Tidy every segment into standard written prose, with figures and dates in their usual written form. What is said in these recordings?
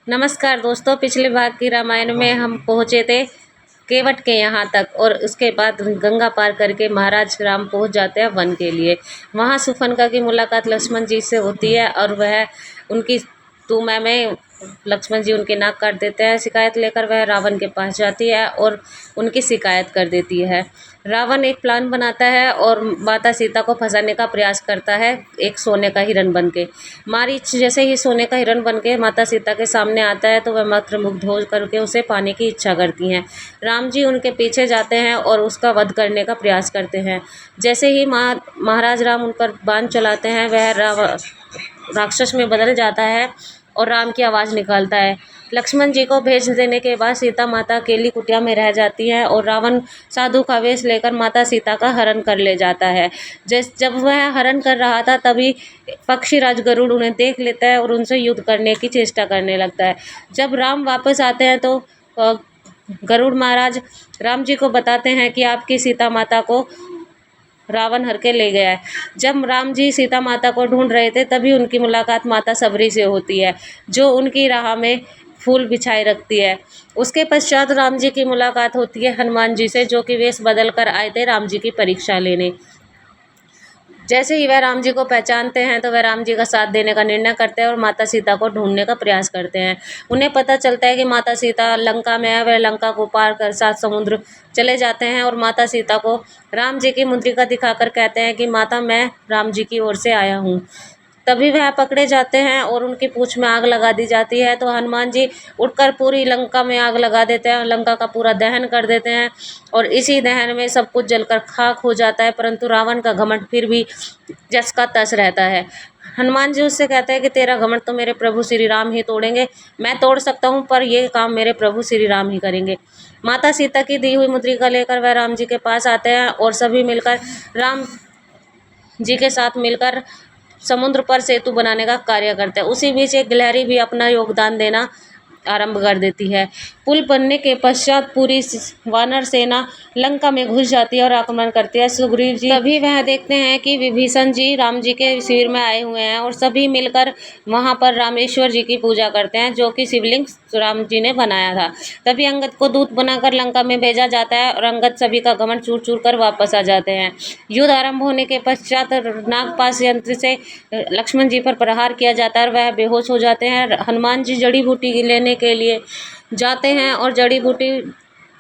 नमस्कार दोस्तों, पिछले भाग की रामायण में हम पहुँचे थे केवट के यहाँ तक और उसके बाद गंगा पार करके महाराज राम पहुँच जाते हैं वन के लिए। वहाँ शूर्पणखा की मुलाकात लक्ष्मण जी से होती है और वह उनकी तू मैं में लक्ष्मण जी उनके नाक काट देते हैं। शिकायत लेकर वह रावण के पास जाती है और उनकी शिकायत कर देती है। रावण एक प्लान बनाता है और माता सीता को फंसाने का प्रयास करता है एक सोने का हिरण बन के। मारीच जैसे ही सोने का हिरण बन के माता सीता के सामने आता है तो वह मंत्रमुग्ध हो करके उसे पाने की इच्छा करती हैं। राम जी उनके पीछे जाते हैं और उसका वध करने का प्रयास करते हैं। जैसे ही महाराज राम उन पर बाण चलाते हैं वह राक्षस में बदल जाता है और राम की आवाज़ निकालता है। लक्ष्मण जी को भेज देने के बाद सीता माता अकेली कुटिया में रह जाती है और रावण साधु का वेश लेकर माता सीता का हरण कर ले जाता है। जब वह हरण कर रहा था तभी पक्षीराज गरुड़ उन्हें देख लेता है और उनसे युद्ध करने की चेष्टा करने लगता है। जब राम वापस आते हैं तो गरुड़ महाराज राम जी को बताते हैं कि आपकी सीता माता को रावण हर के ले गया है। जब राम जी सीता माता को ढूंढ रहे थे तभी उनकी मुलाकात माता सबरी से होती है, जो उनकी राह में फूल बिछाए रखती है। उसके पश्चात राम जी की मुलाकात होती है हनुमान जी से, जो कि वेश बदल कर आए थे राम जी की परीक्षा लेने। जैसे ही वह राम जी को पहचानते हैं तो वह राम जी का साथ देने का निर्णय करते हैं और माता सीता को ढूंढने का प्रयास करते हैं। उन्हें पता चलता है कि माता सीता लंका में है। वह लंका को पार कर 7 समुद्र चले जाते हैं और माता सीता को राम जी की मुद्रिका दिखाकर कहते हैं कि माता, मैं राम जी की ओर से आया हूँ। तभी वह पकड़े जाते हैं और उनकी पूंछ में आग लगा दी जाती है। तो हनुमान जी उठकर पूरी लंका में आग लगा देते हैं, लंका का पूरा दहन कर देते हैं और इसी दहन में सब कुछ जलकर खाक हो जाता है। परंतु रावण का घमंड फिर भी जस का तस रहता है। हनुमान जी उससे कहते हैं कि तेरा घमंड तो मेरे प्रभु श्री राम ही तोड़ेंगे, मैं तोड़ सकता हूँ पर ये काम मेरे प्रभु श्री राम ही करेंगे। माता सीता की दी हुई मुद्रिका लेकर वह राम जी के पास आते हैं और सभी मिलकर राम जी के साथ मिलकर समुद्र पर सेतु बनाने का कार्य करते हैं। उसी बीच एक गिलहरी भी अपना योगदान देना आरंभ कर देती है। पुल बनने के पश्चात पूरी वानर सेना लंका में घुस जाती है और आक्रमण करती है। सुग्रीव जी तभी वह देखते हैं कि विभीषण जी राम जी के शिविर में आए हुए हैं और सभी मिलकर वहां पर रामेश्वर जी की पूजा करते हैं, जो कि शिवलिंग राम जी ने बनाया था। तभी अंगद को दूत बनाकर लंका में भेजा जाता है और अंगद सभी का घमंड चूर चूर कर वापस आ जाते हैं। युद्ध आरंभ होने के पश्चात नागपाश यंत्र से लक्ष्मण जी पर प्रहार किया जाता है और वह बेहोश हो जाते हैं। हनुमान जी जड़ी बूटी लेने के लिए जाते हैं और जड़ी बूटी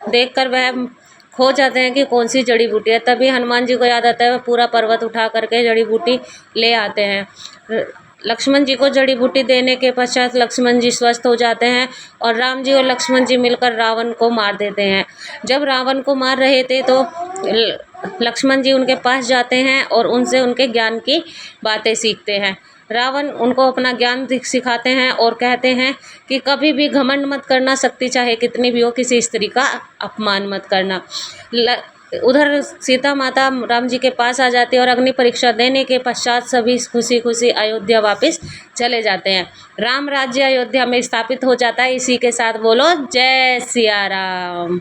देखकर वह खो जाते हैं कि कौन सी जड़ी बूटी है। तभी हनुमान जी को याद आता है, वह पूरा पर्वत उठा करके जड़ी बूटी ले आते हैं। लक्ष्मण जी को जड़ी बूटी देने के पश्चात लक्ष्मण जी स्वस्थ हो जाते हैं और राम जी और लक्ष्मण जी मिलकर रावण को मार देते हैं। जब रावण को मार रहे थे तो लक्ष्मण जी उनके पास जाते हैं और उनसे उनके ज्ञान की बातें सीखते हैं। रावण उनको अपना ज्ञान सिखाते हैं और कहते हैं कि कभी भी घमंड मत करना, शक्ति चाहे कितनी भी हो, किसी स्त्री का अपमान मत करना। उधर सीता माता राम जी के पास आ जाती है और अग्नि परीक्षा देने के पश्चात सभी खुशी खुशी अयोध्या वापस चले जाते हैं। राम राज्य अयोध्या में स्थापित हो जाता है। इसी के साथ बोलो जय सिया राम।